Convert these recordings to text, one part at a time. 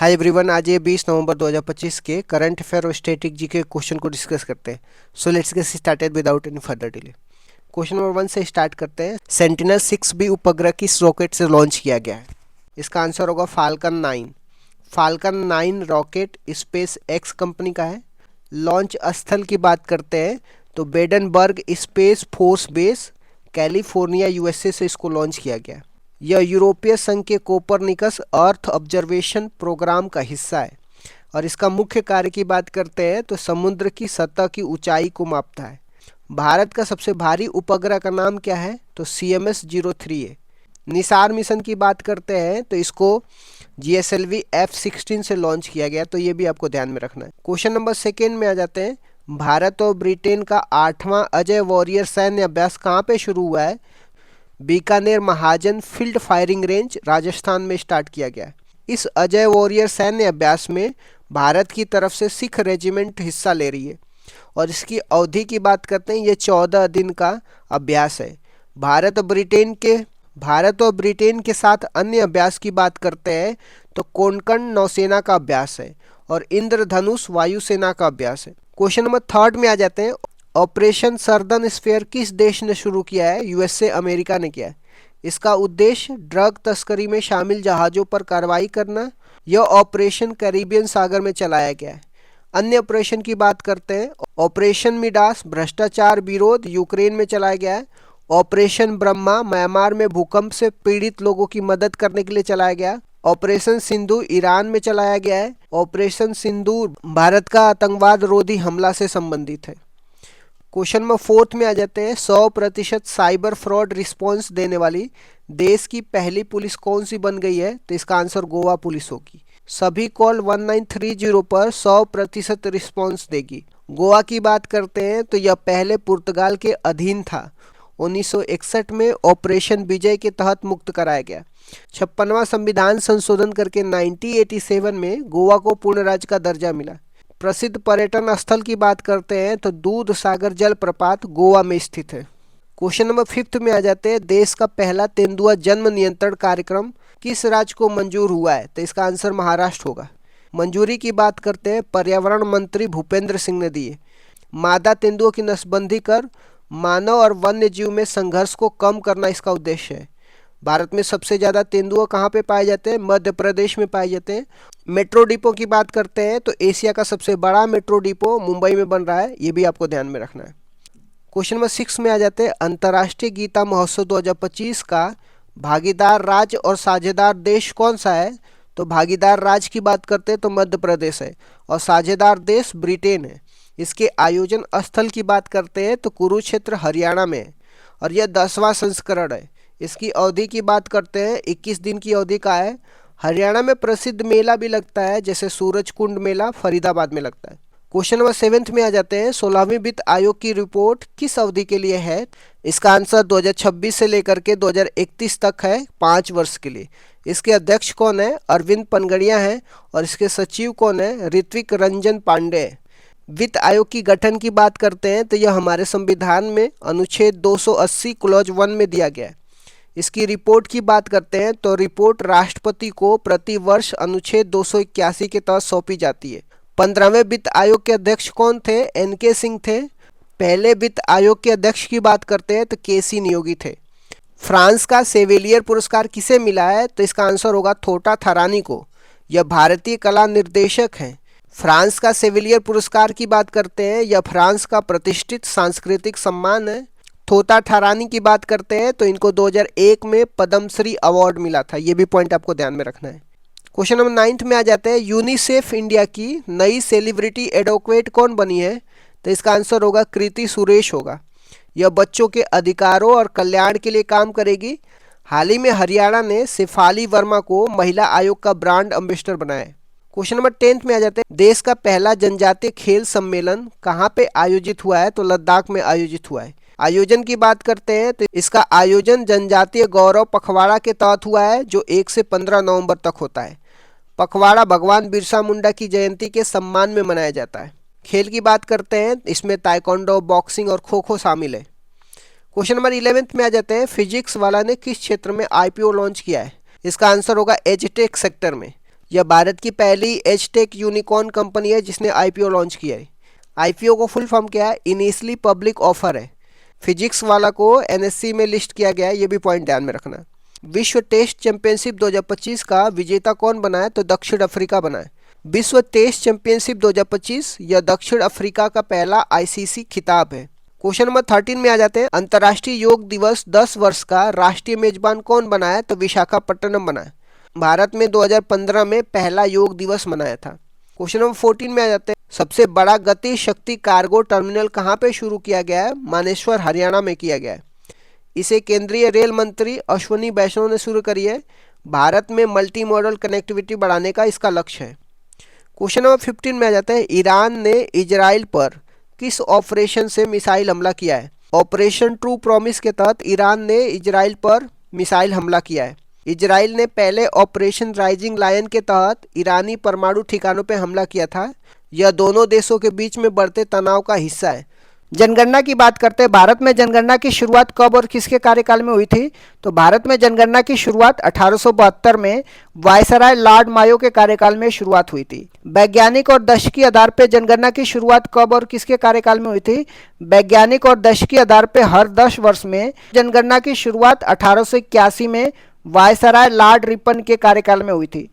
Hi everyone, आज ये 20 नवंबर 2025 के करंट अफेयर और स्टैटिक जी के क्वेश्चन को डिस्कस करते हैं। So let's get started without any further delay. Question number 1 से स्टार्ट करते हैं। सेंटिनल-6 उपग्रह किस रॉकेट से लॉन्च किया गया है? इसका आंसर होगा Falcon 9। Falcon 9 rocket SpaceX company का है। लॉन्च स्थल की बात करते हैं तो Vandenberg space force base, California, USA से इसको लॉन्च किया गया। यह यूरोपीय संघ के कोपरनिकस अर्थ ऑब्जर्वेशन प्रोग्राम का हिस्सा है और इसका मुख्य कार्य की बात करते हैं तो समुद्र की सतह की ऊंचाई को मापता है। भारत का सबसे भारी उपग्रह का नाम क्या है? तो CMS-03 है। निसार मिशन की बात करते हैं तो इसको GSLV F-16 से लॉन्च किया गया, तो ये भी आपको ध्यान में रखना है। क्वेश्चन नंबर 2 में आ जाते हैं। भारत और ब्रिटेन का 8वां अजय वॉरियर सैन्य अभ्यास कहाँ पे शुरू हुआ है? बीकानेर महाजन फील्ड फायरिंग रेंज, राजस्थान में स्टार्ट किया गया। इस अजय वॉरियर सैन्य अभ्यास में भारत की तरफ से सिख रेजिमेंट हिस्सा ले रही है और इसकी अवधि की बात करते हैं, ये 14 दिन का अभ्यास है। भारत और ब्रिटेन के साथ अन्य अभ्यास की बात करते हैं तो कोंकण नौसेना का अभ्यास है और इंद्रधनुष वायुसेना का अभ्यास है। क्वेश्चन नंबर 3 में आ जाते हैं। ऑपरेशन सर्दर्न स्फीयर किस देश ने शुरू किया है? यूएसए, अमेरिका ने किया है। इसका उद्देश्य ड्रग तस्करी में शामिल जहाज़ों पर कार्रवाई करना। यह ऑपरेशन कैरिबियन सागर में चलाया गया है। अन्य ऑपरेशन की बात करते हैं। ऑपरेशन मिडास भ्रष्टाचार विरोध, यूक्रेन में चलाया गया है। ऑपरेशन ब्रह्मा म्यांमार में भूकंप से पीड़ित लोगों की मदद करने के लिए चलाया गया। ऑपरेशन सिंदूर ईरान में चलाया गया है। ऑपरेशन सिंदूर भारत का आतंकवाद रोधी हमला से संबंधित है। क्वेश्चन नंबर 4 में आ जाते हैं। 100% साइबर फ्रॉड रिस्पॉन्स देने वाली देश की पहली पुलिस कौन सी बन गई है? तो इसका आंसर गोवा पुलिस होगी। सभी कॉल 1930 पर 100% रिस्पॉन्स देगी। गोवा की बात करते हैं तो यह पहले पुर्तगाल के अधीन था। 1961 में ऑपरेशन विजय के तहत मुक्त कराया गया। 56वां संविधान संशोधन करके 1987 में गोवा को पूर्ण राज्य का दर्जा मिला। प्रसिद्ध पर्यटन स्थल की बात करते हैं तो दूध सागर जलप्रपात गोवा में स्थित है। क्वेश्चन नंबर 5 में आ जाते हैं। देश का पहला तेंदुआ जन्म नियंत्रण कार्यक्रम किस राज्य को मंजूर हुआ है? तो इसका आंसर महाराष्ट्र होगा। मंजूरी की बात करते हैं पर्यावरण मंत्री भूपेंद्र सिंह ने दी है। मादा तेंदुओं की नसबंदी कर मानव और वन्य जीव में संघर्ष को कम करना इसका उद्देश्य है। भारत में सबसे ज़्यादा तेंदुआ कहाँ पे पाए जाते हैं? मध्य प्रदेश में पाए जाते हैं। मेट्रो डिपो की बात करते हैं तो एशिया का सबसे बड़ा मेट्रो डिपो मुंबई में बन रहा है, ये भी आपको ध्यान में रखना है। क्वेश्चन नंबर 6 में आ जाते हैं। अंतर्राष्ट्रीय गीता महोत्सव 2025 का भागीदार राज्य और साझेदार देश कौन सा है? तो भागीदार राज्य की बात करते हैं तो मध्य प्रदेश है और साझेदार देश ब्रिटेन है। इसके आयोजन स्थल की बात करते हैं तो कुरुक्षेत्र, हरियाणा में है और यह 10वां संस्करण है। इसकी अवधि की बात करते हैं 21 दिन की अवधि का है। हरियाणा में प्रसिद्ध मेला भी लगता है, जैसे सूरज कुंड मेला फरीदाबाद में लगता है। क्वेश्चन नंबर 7 में आ जाते हैं। 16वीं वित्त आयोग की रिपोर्ट किस अवधि के लिए है? इसका आंसर 2026 से लेकर के 2031 तक है, 5 वर्ष के लिए। इसके अध्यक्ष कौन है? अरविंद पनगड़िया हैं और इसके सचिव कौन है? ऋत्विक रंजन पांडे। वित्त आयोग की गठन की बात करते हैं तो यह हमारे संविधान में अनुच्छेद 280 क्लॉज 1 में दिया गया है। इसकी रिपोर्ट की बात करते हैं तो रिपोर्ट राष्ट्रपति को प्रति वर्ष अनुच्छेद 281 के तहत सौंपी जाती है। 15वें वित्त आयोग के अध्यक्ष कौन थे? NK सिंह थे। पहले वित्त आयोग के अध्यक्ष की बात करते हैं तो KC नियोगी थे। फ्रांस का सेविलियर पुरस्कार किसे मिला है? तो इसका आंसर होगा थोटा थारानी को। यह भारतीय कला निर्देशक हैं। फ्रांस का सेविलियर पुरस्कार की बात करते हैं, यह फ्रांस का प्रतिष्ठित सांस्कृतिक सम्मान है। थोता थारानी की बात करते हैं तो इनको 2001 में पद्मश्री अवार्ड मिला था, ये भी पॉइंट आपको ध्यान में रखना है। क्वेश्चन नंबर 9 में आ जाते हैं। यूनिसेफ इंडिया की नई सेलिब्रिटी एडवोकेट कौन बनी है? तो इसका आंसर होगा कृति सुरेश होगा। यह बच्चों के अधिकारों और कल्याण के लिए काम करेगी। हाल ही में हरियाणा ने शेफाली वर्मा को महिला आयोग का ब्रांड एम्बेसडर बनाया है। क्वेश्चन नंबर 10 में आ जाते हैं। देश का पहला जनजातीय खेल सम्मेलन कहाँ पे आयोजित हुआ है? तो लद्दाख में आयोजित हुआ है। आयोजन की बात करते हैं तो इसका आयोजन जनजातीय गौरव पखवाड़ा के तहत हुआ है, जो 1 से 15 नवंबर तक होता है। पखवाड़ा भगवान बिरसा मुंडा की जयंती के सम्मान में मनाया जाता है। खेल की बात करते हैं, इसमें ताइक्वांडो, बॉक्सिंग और खो खो शामिल है। क्वेश्चन नंबर 11 में आ जाते हैं। फिजिक्स वाला ने किस क्षेत्र में IPO लॉन्च किया है? इसका आंसर होगा एजटेक सेक्टर में। यह भारत की पहली एजटेक यूनिकॉर्न कंपनी है जिसने आईपीओ लॉन्च किया है। आईपीओ को फुल फॉर्म क्या है? इनिशियली पब्लिक ऑफर है। फिजिक्स वाला को एनएससी में लिस्ट किया गया है, ये भी पॉइंट ध्यान में रखना। विश्व टेस्ट चैंपियनशिप 2025 का विजेता कौन बना है? तो दक्षिण अफ्रीका बना है। विश्व टेस्ट चैंपियनशिप 2025 यह दक्षिण अफ्रीका का पहला आईसीसी खिताब है। क्वेश्चन नंबर 13 में आ जाते हैं। अंतर्राष्ट्रीय योग दिवस 10 वर्ष का राष्ट्रीय मेजबान कौन बना है? तो विशाखापट्टनम बना है। भारत में 2015 में पहला योग दिवस मनाया था। क्वेश्चन नंबर 14 में आ जाते हैं। सबसे बड़ा गति शक्ति कार्गो टर्मिनल कहाँ पे शुरू किया गया है? मानेसर हरियाणा में किया गया है। इसे केंद्रीय रेल मंत्री अश्विनी वैष्णव ने शुरू करी है। भारत में मल्टी मॉडल कनेक्टिविटी बढ़ाने का इसका लक्ष्य है। क्वेश्चन नंबर 15 में आ जाता है। ईरान ने इजराइल पर किस ऑपरेशन से मिसाइल हमला किया है? ऑपरेशन ट्रू प्रॉमिस के तहत ईरान ने इजराइल पर मिसाइल हमला किया है। इजराइल ने पहले ऑपरेशन राइजिंग लायन के तहत ईरानी परमाणु ठिकानों पर हमला किया था। यह दोनों देशों के बीच में बढ़ते तनाव का हिस्सा है। जनगणना की बात करते हैं। भारत में जनगणना की शुरुआत कब और किसके कार्यकाल में हुई थी? तो भारत में जनगणना की शुरुआत 1872 में वायसराय लॉर्ड मायो के कार्यकाल में शुरुआत हुई थी। वैज्ञानिक और दशकीय आधार पर जनगणना की शुरुआत कब और किसके कार्यकाल में हुई थी? वैज्ञानिक और दशकीय आधार पर हर 10 वर्ष में जनगणना की शुरुआत 1881 में वायसराय लॉर्ड रिपन के कार्यकाल में हुई थी।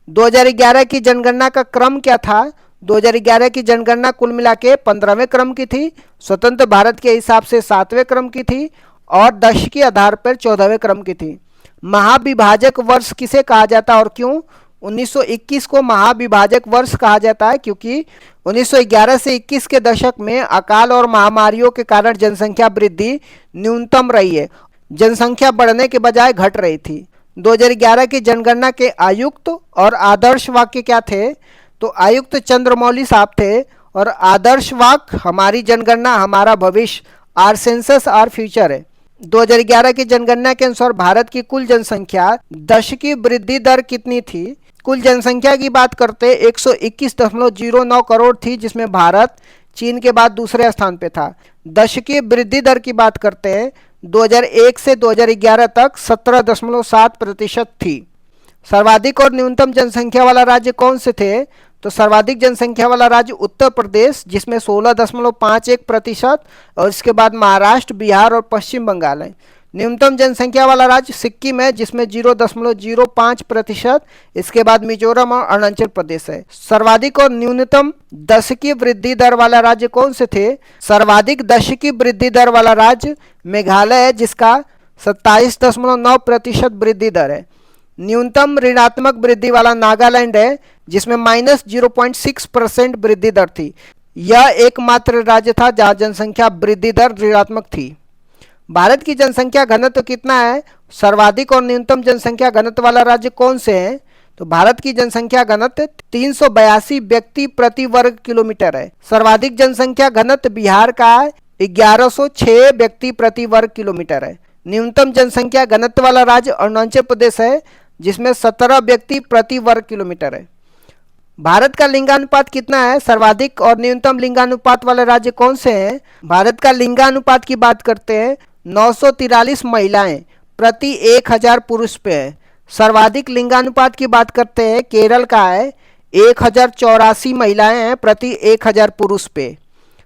2011 की जनगणना का क्रम क्या था? 2011 की जनगणना कुल मिला के 15वें क्रम की थी, स्वतंत्र भारत के हिसाब से 7वें क्रम की थी और दशकीय आधार पर 14वें क्रम की थी। महाविभाजक वर्ष किसे कहा जाता है और क्यों? 1921 को महाविभाजक वर्ष कहा जाता है क्योंकि 1911 से 21 के दशक में अकाल और महामारियों के कारण जनसंख्या वृद्धि न्यूनतम रही है। जनसंख्या बढ़ने के बजाय घट रही थी। 2011 की जनगणना के आयुक्त और आदर्श वाक्य क्या थे? तो आयुक्त चंद्रमौली साहब थे और आदर्श वाक्य हमारी जनगणना हमारा भविष्य, आर सेंसस आर फ्यूचर है। 2011 की जनगणना के अनुसार भारत की कुल जनसंख्या दशकीय वृद्धि दर कितनी थी? कुल जनसंख्या की बात करते 121.09 करोड़ थी, जिसमें भारत चीन के बाद दूसरे स्थान पे था। दशकीय वृद्धि दर की बात करते हैं 2001 से 2011 तक 17.7% थी। सर्वाधिक और न्यूनतम जनसंख्या वाला राज्य कौन से थे? तो सर्वाधिक जनसंख्या वाला राज्य उत्तर प्रदेश जिसमें 16.51% और इसके बाद महाराष्ट्र, बिहार और पश्चिम बंगाल है। न्यूनतम जनसंख्या वाला राज्य सिक्किम है जिसमें 0.05%, इसके बाद मिजोरम और अरुणाचल प्रदेश है। सर्वाधिक और न्यूनतम दशकीय वृद्धि दर वाला राज्य कौन से थे? सर्वाधिक दशकीय वृद्धि दर वाला राज्य मेघालय है जिसका 27.9% वृद्धि दर है। न्यूनतम ऋणात्मक वृद्धि वाला नागालैंड है जिसमें -0.6% वृद्धि दर थी। यह एकमात्र राज्य था जहां जनसंख्या वृद्धि दर ऋणात्मक थी। भारत की जनसंख्या घनत्व कितना है? सर्वाधिक और न्यूनतम जनसंख्या घनत्व वाला राज्य कौन से हैं? तो भारत की जनसंख्या घनत्व 382 व्यक्ति प्रति वर्ग किलोमीटर है। सर्वाधिक जनसंख्या घनत्व बिहार का है, 1106 व्यक्ति प्रति वर्ग किलोमीटर है। न्यूनतम जनसंख्या घनत्व वाला राज्य अरुणाचल प्रदेश है जिसमें 17 व्यक्ति प्रति वर्ग किलोमीटर है। भारत का लिंगानुपात कितना है? सर्वाधिक और न्यूनतम लिंगानुपात वाले राज्य कौन से हैं? भारत का लिंगानुपात की बात करते हैं 943 महिलाएं प्रति 1000 पुरुष पे है। सर्वाधिक लिंगानुपात की बात करते हैं केरल का है, 1084 महिलाएं हैं प्रति 1000 पुरुष पे।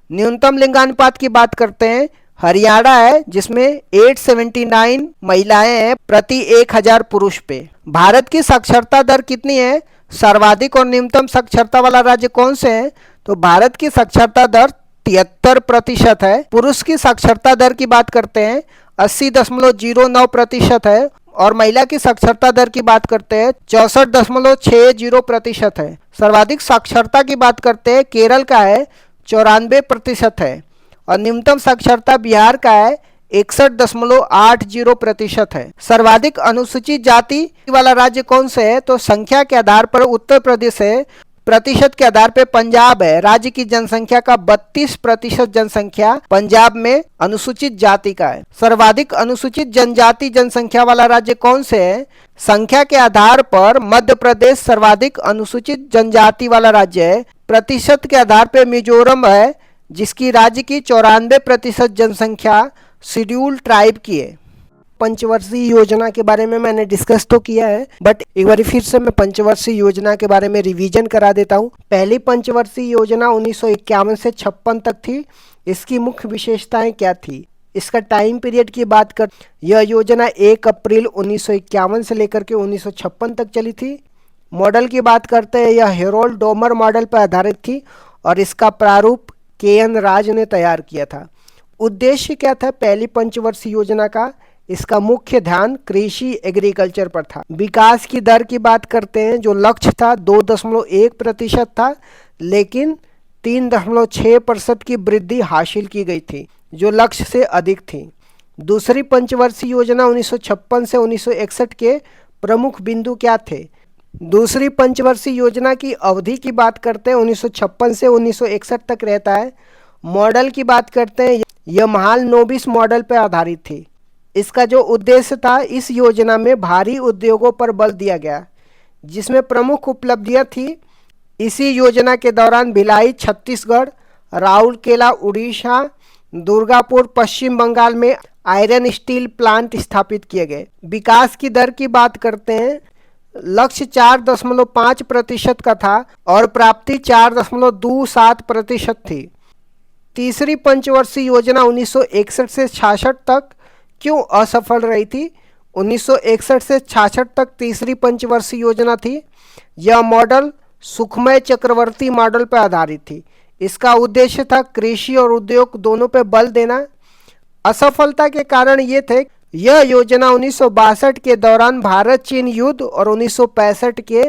न्यूनतम लिंगानुपात की बात करते हैं हरियाणा है जिसमें 879 महिलाएं हैं प्रति 1000 पुरुष पे। भारत की साक्षरता दर कितनी है? सर्वाधिक और न्यूनतम साक्षरता वाला राज्य कौन से हैं? तो भारत की साक्षरता दर 73% है। पुरुष की साक्षरता दर की बात करते हैं 80.09% है और महिला की साक्षरता दर की बात करते हैं 64.60% है। सर्वाधिक साक्षरता की बात करते हैं केरल का है 94% है और न्यूनतम साक्षरता बिहार का है 61.80% है। सर्वाधिक अनुसूचित जाति वाला राज्य कौन से है? तो संख्या के आधार पर उत्तर प्रदेश है, प्रतिशत के आधार पर पंजाब है। राज्य की जनसंख्या का 32% जनसंख्या पंजाब में अनुसूचित जाति का है। सर्वाधिक अनुसूचित जनजाति जनसंख्या वाला राज्य कौन से है? संख्या के आधार पर मध्य प्रदेश सर्वाधिक अनुसूचित जनजाति वाला राज्य है। प्रतिशत के आधार पर मिजोरम है जिसकी राज्य की 94% जनसंख्या शेड्यूल ट्राइब की है। पंचवर्षीय योजना के बारे में मैंने डिस्कस तो किया है, बट एक बार फिर से मैं पंचवर्षीय योजना के बारे में रिवीजन करा देता हूँ। पहली पंचवर्षीय योजना 1951 से 56 तक थी। इसकी मुख्य विशेषताएं क्या थी? इसका टाइम पीरियड की बात कर, यह योजना 1 अप्रैल 1951 से लेकर के 1956 तक चली थी। मॉडल की बात करते हैं, यह हेरोल्ड डोमर मॉडल पर आधारित थी और इसका प्रारूप के.एन. राज ने तैयार किया था। उद्देश्य क्या था पहली पंचवर्षीय योजना का? इसका मुख्य ध्यान कृषि एग्रीकल्चर पर था। विकास की दर की बात करते हैं, जो लक्ष्य था 2.1% था, लेकिन 3.6% की वृद्धि हासिल की गई थी, जो लक्ष्य से अधिक थी। दूसरी पंचवर्षीय योजना 1956 से 1961 के प्रमुख बिंदु क्या थे? दूसरी पंचवर्षीय योजना की अवधि की बात करते हैं, 1956 से 1961 तक रहता है। मॉडल की बात करते हैं, यह महालनोबिस मॉडल पर आधारित थी। इसका जो उद्देश्य था, इस योजना में भारी उद्योगों पर बल दिया गया, जिसमें प्रमुख उपलब्धियां थी। इसी योजना के दौरान भिलाई छत्तीसगढ़, राउरकेला उड़ीसा, दुर्गापुर पश्चिम बंगाल में आयरन स्टील प्लांट स्थापित किए गए। विकास की दर की बात करते हैं, लक्ष्य 4.5% का था और प्राप्ति 4.27% थी। तीसरी पंचवर्षीय योजना 1961 से 66 तक क्यों असफल रही थी? 1961 से 66 तक तीसरी पंचवर्षीय योजना थी। यह मॉडल सुखमय चक्रवर्ती मॉडल पर आधारित थी। इसका उद्देश्य था कृषि और उद्योग दोनों पर बल देना। असफलता के कारण ये थे, यह योजना 1962 के दौरान भारत चीन युद्ध और 1965 के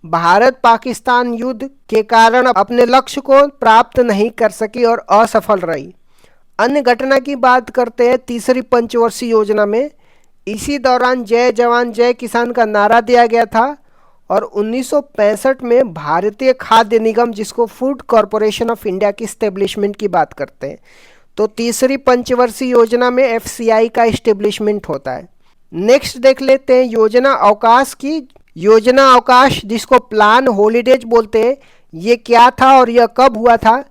भारत पाकिस्तान युद्ध के कारण अपने लक्ष्य को प्राप्त नहीं कर सकी और असफल रही। अन्य घटना की बात करते हैं तीसरी पंचवर्षीय योजना में, इसी दौरान जय जवान जय किसान का नारा दिया गया था और 1965 में भारतीय खाद्य निगम, जिसको फूड कॉरपोरेशन ऑफ इंडिया की स्टेब्लिशमेंट की बात करते हैं, तो तीसरी पंचवर्षीय योजना में एफसीआई का इस्टेब्लिशमेंट होता है। नेक्स्ट देख लेते हैं योजना अवकाश की। योजना अवकाश, जिसको प्लान हॉलीडेज बोलते हैं, ये क्या था और यह कब हुआ था?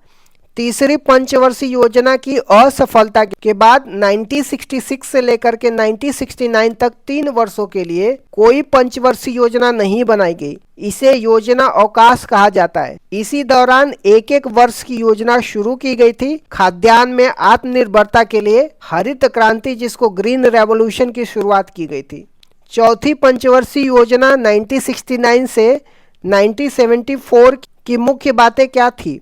तीसरी पंचवर्षीय योजना की असफलता के बाद 1966 से लेकर के 1969 तक 3 वर्षों के लिए कोई पंचवर्षीय योजना नहीं बनाई गई। इसे योजना अवकाश कहा जाता है। इसी दौरान एक एक वर्ष की योजना शुरू की गई थी। खाद्यान्न में आत्मनिर्भरता के लिए हरित क्रांति, जिसको ग्रीन रेवोल्यूशन की शुरुआत की गई थी। चौथी पंचवर्षीय योजना 1969 से 1974 की मुख्य बातें क्या थी?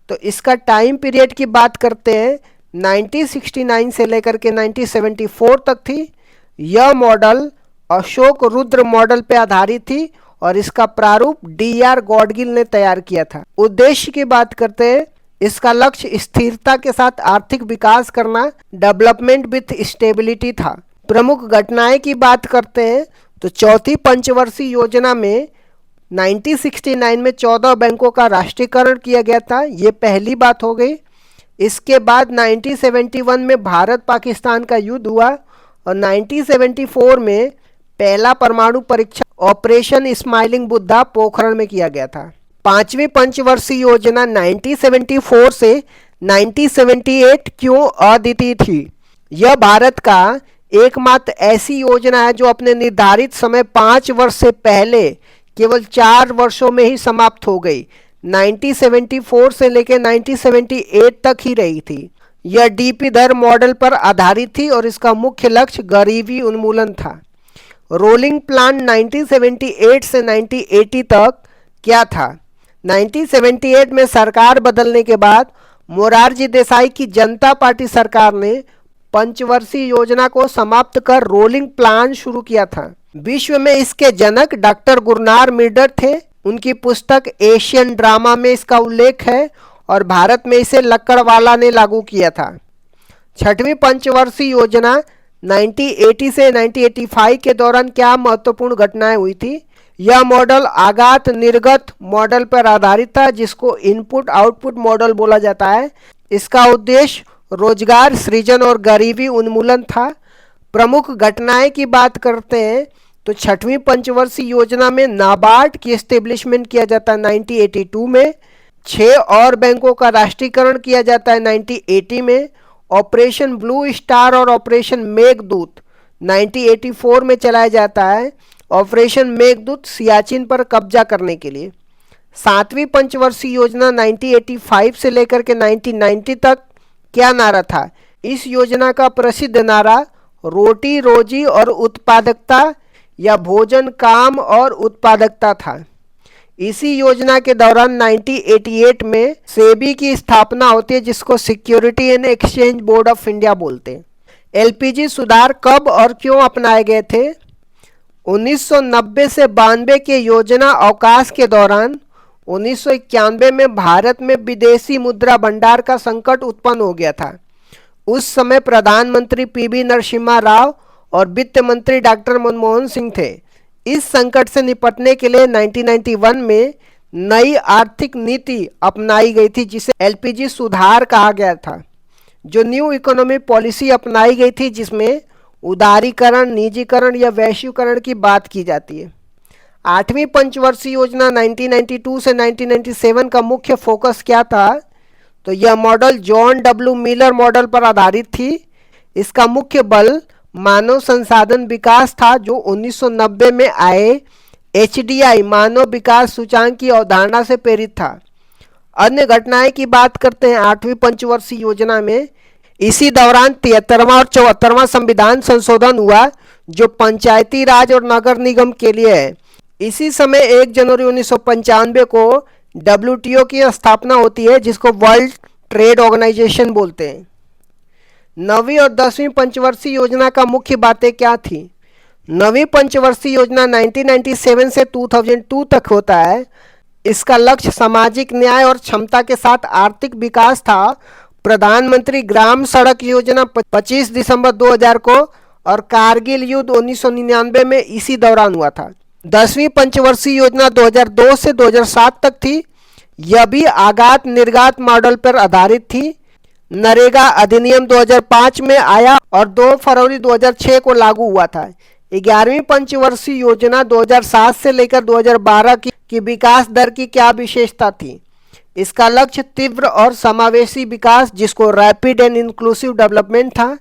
तो इसका टाइम पीरियड की बात करते हैं, 1969 से लेकर के 1974 तक थी। यह मॉडल अशोक रुद्र मॉडल पर आधारित थी और इसका प्रारूप डी.आर. गॉडगिल ने तैयार किया था। उद्देश्य की बात करते हैं, इसका लक्ष्य स्थिरता के साथ आर्थिक विकास करना, डेवलपमेंट विथ स्टेबिलिटी था। प्रमुख घटनाएं की बात करते हैं, तो चौथी पंचवर्षीय योजना में 1969 में 14 बैंकों का राष्ट्रीयकरण किया गया था। ये पहली बात हो गई। इसके बाद 1971 में भारत पाकिस्तान का युद्ध हुआ और 1974 में पहला परमाणु परीक्षण ऑपरेशन स्माइलिंग बुद्धा पोखरण में किया गया था। पांचवी पंचवर्षीय योजना 1974 से 1978 क्यों अद्वितीय थी? यह भारत का एकमात्र ऐसी योजना है जो अपने निर्धारित समय 5 वर्ष से पहले केवल 4 वर्षों में ही समाप्त हो गई। 1974 से लेकर 1978 तक ही रही थी। यह डीपी दर मॉडल पर आधारित थी और इसका मुख्य लक्ष्य गरीबी उन्मूलन था। रोलिंग प्लान 1978 से 1980 तक क्या था? 1978 में सरकार बदलने के बाद मोरारजी देसाई की जनता पार्टी सरकार ने पंचवर्षीय योजना को समाप्त कर रोलिंग प्लान शुरू किया था। विश्व में इसके जनक डॉक्टर गुरनार मिर्डर थे। उनकी पुस्तक एशियन ड्रामा में इसका उल्लेख है और भारत में इसे लक्कड़वाला ने लागू किया था। छठवीं पंचवर्षीय योजना 1980 से 1985 के दौरान क्या महत्वपूर्ण घटनाएं हुई थी? यह मॉडल आगात निर्गत मॉडल पर आधारित था, जिसको इनपुट आउटपुट मॉडल बोला जाता है। इसका उद्देश्य रोजगार सृजन और गरीबी उन्मूलन था। प्रमुख घटनाएं की बात करते हैं, तो छठवीं पंचवर्षीय योजना में नाबार्ड की एस्टेब्लिशमेंट किया जाता है 1982 में। 6 और बैंकों का राष्ट्रीयकरण किया जाता है 1980 में। ऑपरेशन ब्लू स्टार और ऑपरेशन मेघदूत 1984 में चलाया जाता है ऑपरेशन मेघदूत सियाचिन पर कब्जा करने के लिए। सातवीं पंचवर्षीय योजना 1985 से लेकर के 1990 तक क्या नारा था? इस योजना का प्रसिद्ध नारा रोटी रोजी और उत्पादकता या भोजन काम और उत्पादकता था। इसी योजना के दौरान 1988 में सेबी की स्थापना होती है, जिसको security and exchange board of India बोलते हैं। एलपीजी सुधार कब और क्यों अपनाए गए थे? 1990 से 92 के योजना अवकाश के दौरान 1991 में भारत में विदेशी मुद्रा भंडार का संकट उत्पन्न हो गया था। उस समय प्रधानमंत्री पीवी नरसिम्हा राव और वित्त मंत्री डॉक्टर मनमोहन सिंह थे। इस संकट से निपटने के लिए 1991 में नई आर्थिक नीति अपनाई गई थी, जिसे एलपीजी सुधार कहा गया था। जो न्यू इकोनॉमी पॉलिसी अपनाई गई थी, जिसमें उदारीकरण, निजीकरण या वैश्वीकरण की बात की जाती है। आठवीं पंचवर्षीय योजना 1992 से 1997 का मुख्य फोकस क्या था? तो यह model John W Miller model पर आधारित थी। इसका मुख्य बल मानव संसाधन विकास था, जो 1990 में आए एचडीआई मानव विकास सूचांक की अवधारणा से प्रेरित था। अन्य घटनाएं की बात करते हैं आठवीं पंचवर्षीय योजना में। इसी दौरान 73वां और 74वां संविधान संशोधन हुआ, जो पंचायती राज और नगर निगम के लिए है। इसी समय 1 जनवरी 1995 को डब्ल्यूटीओ की स्थापना होती है, जिसको वर्ल्ड ट्रेड ऑर्गेनाइजेशन बोलते हैं। नवीं और 10वीं पंचवर्षीय योजना का मुख्य बातें क्या थी? नवीं पंचवर्षीय योजना 1997 से 2002 तक होता है। इसका लक्ष्य सामाजिक न्याय और क्षमता के साथ आर्थिक विकास था। प्रधानमंत्री ग्राम सड़क योजना 25 दिसंबर 2000 को और कारगिल युद्ध 1999 में इसी दौरान हुआ था। 10वीं पंचवर्षीय योजना 2002 से 2007 तक थी। यह भी आगात निर्गात मॉडल पर आधारित थी। नरेगा अधिनियम 2005 में आया और 2 फरवरी 2006 को लागू हुआ था। 11वीं पंचवर्षीय योजना 2007 से लेकर 2012 की विकास दर की क्या विशेषता थी? इसका लक्ष्य तीव्र और समावेशी विकास, जिसको रैपिड एंड इंक्लूसिव डेवलपमेंट था।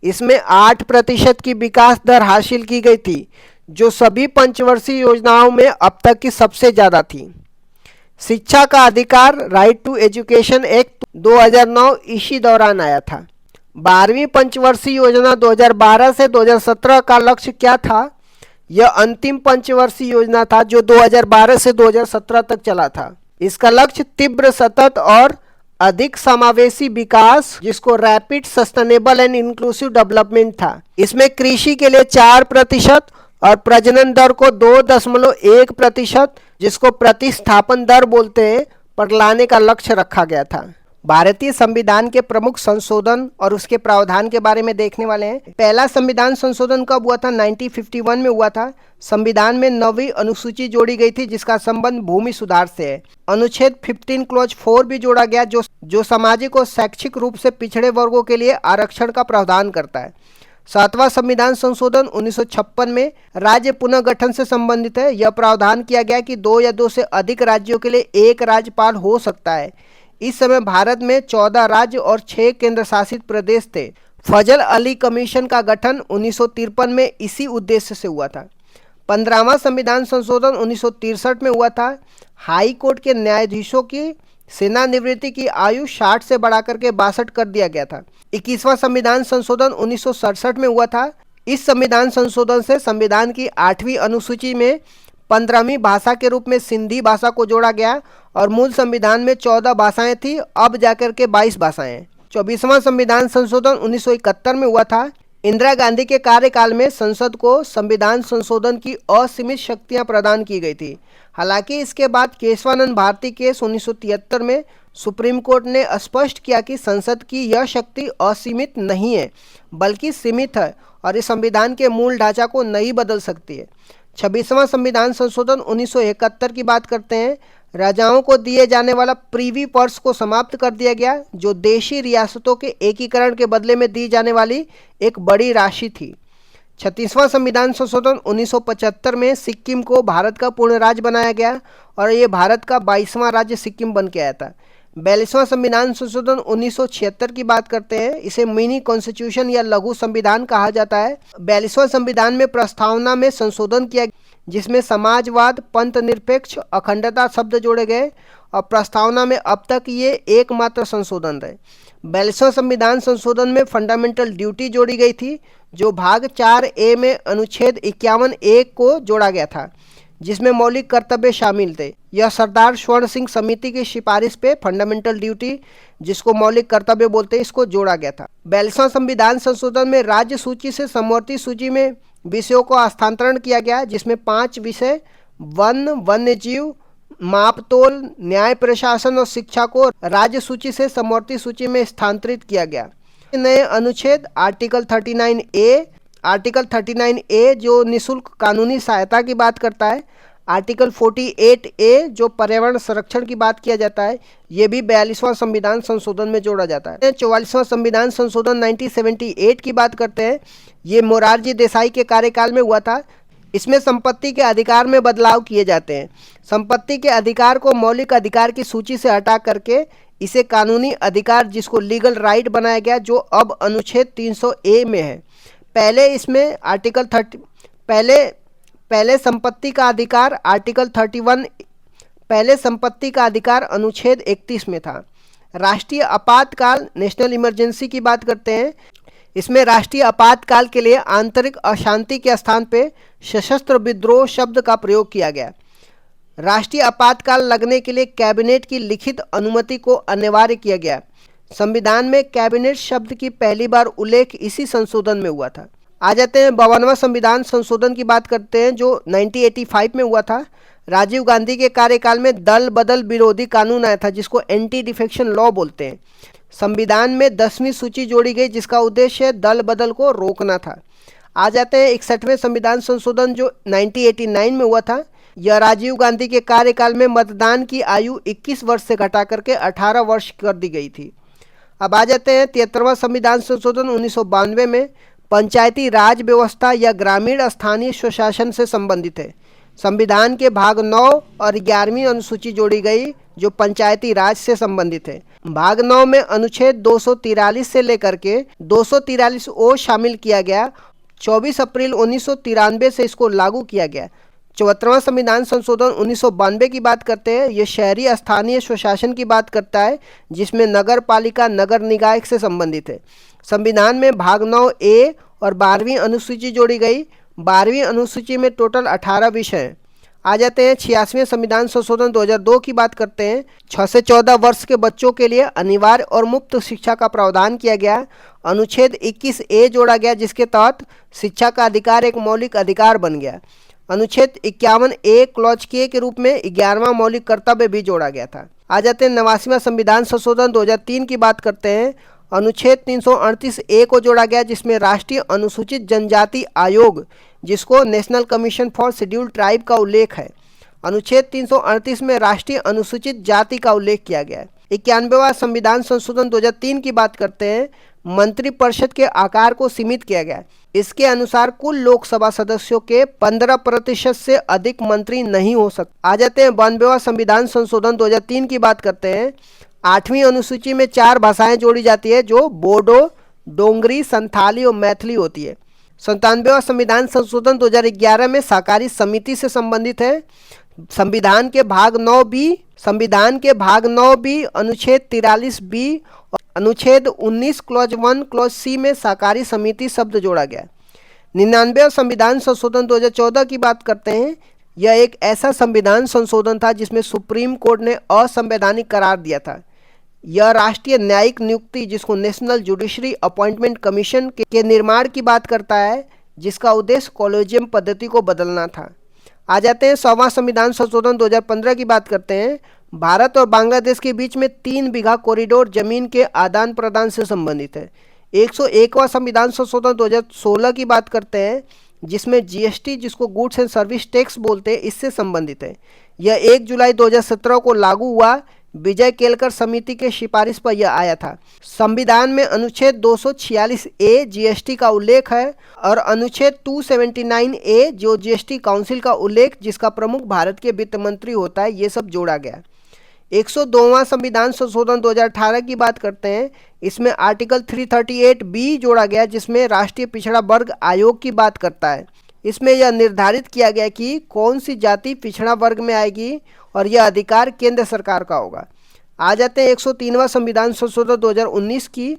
इसमें 8% की विकास दर हासिल की गई थी, जो सभी पंचवर्षीय योजनाओं में अब तक की सबसे ज़्यादा थी। शिक्षा का अधिकार राइट टू एजुकेशन एक्ट 2009 इसी दौरान आया था। 12वीं पंचवर्षीय योजना 2012 से 2017 का लक्ष्य क्या था? यह अंतिम पंचवर्षीय योजना था, जो 2012 से 2017 तक चला था। इसका लक्ष्य तीव्र, सतत और अधिक समावेशी विकास, जिसको rapid sustainable and inclusive development था। इसमें कृषि के लिए 4% और प्रजनन दर को 2.1%, जिसको प्रतिस्थापन दर बोलते हैं, पर लाने का लक्ष्य रखा गया था। भारतीय संविधान के प्रमुख संशोधन और उसके प्रावधान के बारे में देखने वाले हैं। पहला संविधान संशोधन कब हुआ था? 1951 में हुआ था। संविधान में 9वीं अनुसूची जोड़ी गई थी, जिसका संबंध भूमि सुधार से है। अनुच्छेद 15 क्लॉज 4 भी जोड़ा गया, जो सामाजिक और शैक्षिक रूप से पिछड़े वर्गों के लिए आरक्षण का प्रावधान करता है। 7वां संविधान संशोधन 1956 में राज्य पुनर्गठन से संबंधित है। यह प्रावधान किया गया कि 2 या 2 से अधिक राज्यों के लिए एक राज्यपाल हो सकता है। इस समय भारत में 14 राज्य और 6 केंद्र शासित प्रदेश थे। फजल अली कमीशन का गठन 1953 में इसी उद्देश्य से हुआ था। 15वां संविधान संशोधन 1963 में हुआ था। हाई कोर्ट के न्यायाधीशों की सेवानिवृत्ति की आयु 60 से बढ़ाकर के 62 कर दिया गया था। 21वां संविधान संशोधन 1967 में हुआ था। इस संविधान संशोधन से संविधान की 8वीं अनुसूची में 15वीं भाषा के रूप में सिंधी भाषा को जोड़ा गया और मूल संविधान में 14 भाषाएं थी, अब जाकर के 22 भाषाएं हैं। 24वां संविधान संशोधन 1971 में हुआ था। इंदिरा गांधी के कार्यकाल में संसद को संविधान संशोधन की असीमित शक्तियां प्रदान की गई थी। हालांकि इसके बाद केशवानंद भारती केस 1973 में सुप्रीम कोर्ट ने स्पष्ट किया कि संसद की यह शक्ति असीमित नहीं है, बल्कि सीमित है और इस संविधान के मूल ढांचा को नहीं बदल सकती है। 26वां संविधान संशोधन 1971 की बात करते हैं। राजाओं को दिए जाने वाला प्रीवी पर्स को समाप्त कर दिया गया, जो देशी रियासतों के एकीकरण के बदले में दी जाने वाली एक बड़ी राशि थी। 36वां संविधान संशोधन 1975 में सिक्किम को भारत का पूर्ण राज्य बनाया गया और ये भारत का 22वां राज्य सिक्किम बन के आया था। 42वां संविधान संशोधन 1976 की बात करते हैं। इसे मिनी कॉन्स्टिट्यूशन या लघु संविधान कहा जाता है। 42वां संविधान में प्रस्तावना में संशोधन किया जिसमें समाजवाद, पंथ निरपेक्ष, अखंडता शब्द जोड़े गए और प्रस्तावना में अब तक ये एकमात्र संशोधन है। 42वां संविधान संशोधन में फंडामेंटल ड्यूटी जोड़ी गई थी, जो भाग 4A में अनुच्छेद 51A को जोड़ा गया था, जिसमें मौलिक कर्तव्य शामिल थे। यह सरदार स्वर्ण सिंह समिति की सिफारिश पे फंडामेंटल ड्यूटी, जिसको मौलिक कर्तव्य बोलते हैं, इसको जोड़ा गया था। 42वां संविधान संशोधन में राज्य सूची से समवर्ती सूची में विषयों को हस्तांतरण किया गया, जिसमें 5 विषय वन, वन्य जीव, मापतोल, न्याय प्रशासन और शिक्षा को राज्य सूची से समवर्ती सूची में स्थानांतरित किया गया। नए अनुच्छेद आर्टिकल 39A जो निःशुल्क कानूनी सहायता की बात करता है, आर्टिकल 48A जो पर्यावरण संरक्षण की बात किया जाता है, ये भी 42वां संविधान संशोधन में जोड़ा जाता है। 44वां संविधान संशोधन 1978 की बात करते हैं। ये मोरारजी देसाई के कार्यकाल में हुआ था। इसमें संपत्ति के अधिकार में बदलाव किए जाते हैं। संपत्ति के अधिकार को मौलिक अधिकार की सूची से हटा करके इसे कानूनी अधिकार, जिसको लीगल राइट बनाया गया, जो अब अनुच्छेद 300A में है। पहले इसमें आर्टिकल 30 पहले संपत्ति का अधिकार आर्टिकल 31, पहले संपत्ति का अधिकार अनुच्छेद 31 में था। राष्ट्रीय आपातकाल, नेशनल इमरजेंसी की बात करते हैं। इसमें राष्ट्रीय आपातकाल के लिए आंतरिक अशांति के स्थान पे सशस्त्र विद्रोह शब्द का प्रयोग किया गया। राष्ट्रीय आपातकाल लगने के लिए कैबिनेट की लिखित अनुमति को अनिवार्य किया गया। संविधान में कैबिनेट शब्द की पहली बार उल्लेख इसी संशोधन में हुआ था। आ जाते हैं 52वां संविधान संशोधन की बात करते हैं, जो 1985 में हुआ था। राजीव गांधी के कार्यकाल में दल बदल विरोधी कानून आया था, जिसको एंटी डिफेक्शन लॉ बोलते हैं। संविधान में 10वीं सूची जोड़ी गई, जिसका उद्देश्य दल बदल को रोकना था। आ जाते हैं 61वें संविधान संशोधन, जो 1989 में हुआ था। यह राजीव गांधी के कार्यकाल में मतदान की आयु 21 वर्ष से घटा करके 18 वर्ष कर दी गई थी। अब आ जाते हैं 73वां संविधान संशोधन 1992 में। पंचायती राज व्यवस्था या ग्रामीण स्थानीय स्वशासन से संबंधित है। संविधान के भाग 9 और 11वीं अनुसूची जोड़ी गई, जो पंचायती राज से संबंधित है। भाग 9 में अनुच्छेद 243 से लेकर के 243O शामिल किया गया। 24 अप्रैल 1993 से इसको लागू किया गया। 74वां संविधान संशोधन 1992 की बात करते हैं। ये शहरी स्थानीय स्वशासन की बात करता है, जिसमें नगर पालिका, नगर निकाय से संबंधित है। संविधान में भाग 9A और 12वीं अनुसूची जोड़ी गई। 12वीं अनुसूची में टोटल 18 विषय हैं। आ जाते हैं 86वें संविधान संशोधन 2002 की बात करते हैं। 6 से 14 वर्ष के बच्चों के लिए अनिवार्य और मुफ्त शिक्षा का प्रावधान किया गया। अनुच्छेद 21A जोड़ा गया, जिसके तहत शिक्षा का अधिकार एक मौलिक अधिकार बन गया। अनुच्छेद 51A क्लॉज के रूप में 11वां मौलिक कर्तव्य भी जोड़ा गया था। आ जाते हैं 89वां संविधान संशोधन 2003 की बात करते हैं। अनुच्छेद 338A को जोड़ा गया, जिसमें राष्ट्रीय अनुसूचित जनजाति आयोग, जिसको national commission for scheduled tribe का उल्लेख है। अनुच्छेद 338 में राष्ट्रीय अनुसूचित जाति का उल्लेख किया गया है। 91वां संविधान संशोधन 2003 की बात करते हैं। मंत्रिपरिषद के आकार को सीमित किया गया। इसके अनुसार कुल लोकसभा सदस्यों के 15% से अधिक मंत्री नहीं हो सकते। आ जाते हैं 92वां संविधान संशोधन 2003 की बात करते हैं। 8वीं अनुसूची में 4 भाषाएं जोड़ी जाती है, जो बोडो, डोंगरी, संथाली और मैथिली होती है। 97वां संविधान संशोधन 2011 में सहकारी समिति से संबंधित है। संविधान के भाग 9B अनुच्छेद 43B और अनुच्छेद 19 क्लॉज 1 क्लॉज C में सहकारी समिति शब्द जोड़ा गया। 99वां संविधान संशोधन 2014 की बात करते हैं। यह एक ऐसा संविधान संशोधन था जिसमें सुप्रीम कोर्ट ने असंवैधानिक करार दिया था। यह राष्ट्रीय न्यायिक नियुक्ति, जिसको नेशनल जुडिशरी अपॉइंटमेंट कमीशन के निर्माण की बात करता है, जिसका उद्देश्य कॉलेजियम पद्धति को बदलना था। आ जाते हैं 100वां संविधान संशोधन 2015 की बात करते हैं। भारत और बांग्लादेश के बीच में 3 बीघा कॉरिडोर जमीन के आदान प्रदान से संबंधित है। 101वां संविधान संशोधन 2016 की बात करते हैं, जिसमें जीएसटी, जिसको गुड्स एंड सर्विस टैक्स बोलते हैं, इससे संबंधित है। यह 1 जुलाई 2017 को लागू हुआ। विजय केलकर समिति के सिफारिश पर यह आया था। संविधान में अनुच्छेद 246A जीएसटी का उल्लेख है और अनुच्छेद 279A जो जीएसटी काउंसिल का उल्लेख, जिसका प्रमुख भारत के वित्त मंत्री होता है, ये सब जोड़ा गया। 102वां संविधान संशोधन 2018 की बात करते हैं। इसमें आर्टिकल 338 बी जोड़ा गया, जिसमें राष्ट्रीय पिछड़ा वर्ग आयोग की बात करता है। इसमें यह निर्धारित किया गया कि कौन सी जाति पिछड़ा वर्ग में आएगी और यह अधिकार केंद्र सरकार का होगा। आ जाते हैं 103वां संविधान संशोधन 2019 की,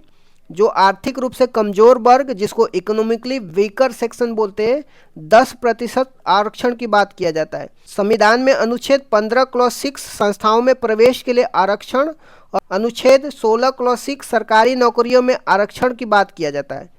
जो आर्थिक रूप से कमजोर वर्ग, जिसको इकोनॉमिकली वीकर सेक्शन बोलते हैं, 10% आरक्षण की बात किया जाता है। संविधान में अनुच्छेद 15 क्लॉज 6 संस्थाओं में प्रवेश के लिए आरक्षण और अनुच्छेद 16 क्लॉज 6 सरकारी नौकरियों में आरक्षण की बात किया जाता है।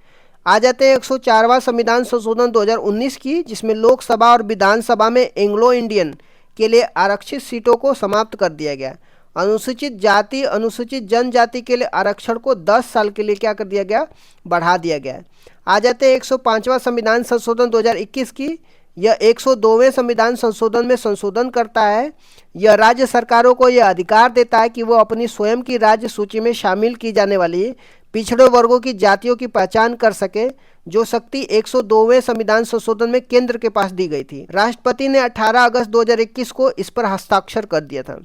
आ जाते हैं 104वां संविधान संशोधन 2019 की, जिसमें लोकसभा और विधानसभा में एंग्लो इंडियन के लिए आरक्षित सीटों को समाप्त कर दिया गया। अनुसूचित जाति अनुसूचित जनजाति के लिए आरक्षण को 10 साल के लिए क्या कर दिया गया, बढ़ा दिया गया है। आ जाते हैं 105वां संविधान संशोधन 2021 की। यह 102वें संविधान संशोधन में संशोधन करता है। यह राज्य सरकारों को यह अधिकार देता है कि वो अपनी स्वयं की राज्य सूची में शामिल की जाने वाली पिछड़े वर्गों की जातियों की पहचान कर सके, जो शक्ति 102वें संविधान संशोधन में केंद्र के पास दी गई थी। राष्ट्रपति ने 18 अगस्त 2021 को इस पर हस्ताक्षर कर दिया था।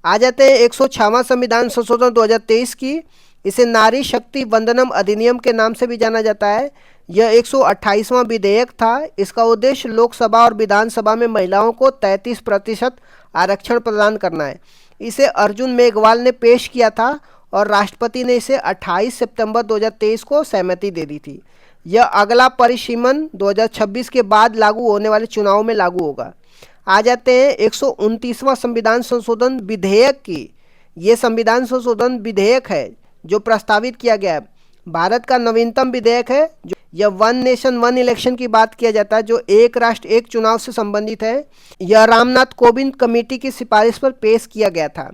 आ जाते हैं 106वां संविधान संशोधन 2023 की। इसे नारी शक्ति वंदनम अधिनियम के नाम से भी जाना जाता है। यह 128वां विधेयक था। इसका उद्देश्य लोकसभा और विधानसभा में महिलाओं को 33% आरक्षण प्रदान करना है। इसे अर्जुन मेघवाल ने पेश किया था और राष्ट्रपति ने इसे 28 सितंबर 2023 को सहमति दे दी थी। यह अगला परिसीमन 2026 के बाद लागू होने वाले चुनाव में लागू होगा। आ जाते हैं 129वां संविधान संशोधन विधेयक की। ये संविधान संशोधन विधेयक है जो प्रस्तावित किया गया है। भारत का नवीनतम विधेयक है। जो यह वन नेशन वन इलेक्शन की बात किया जाता है, जो एक राष्ट्र एक चुनाव से संबंधित है। यह रामनाथ कोविंद कमेटी की सिफारिश पर पेश किया गया था।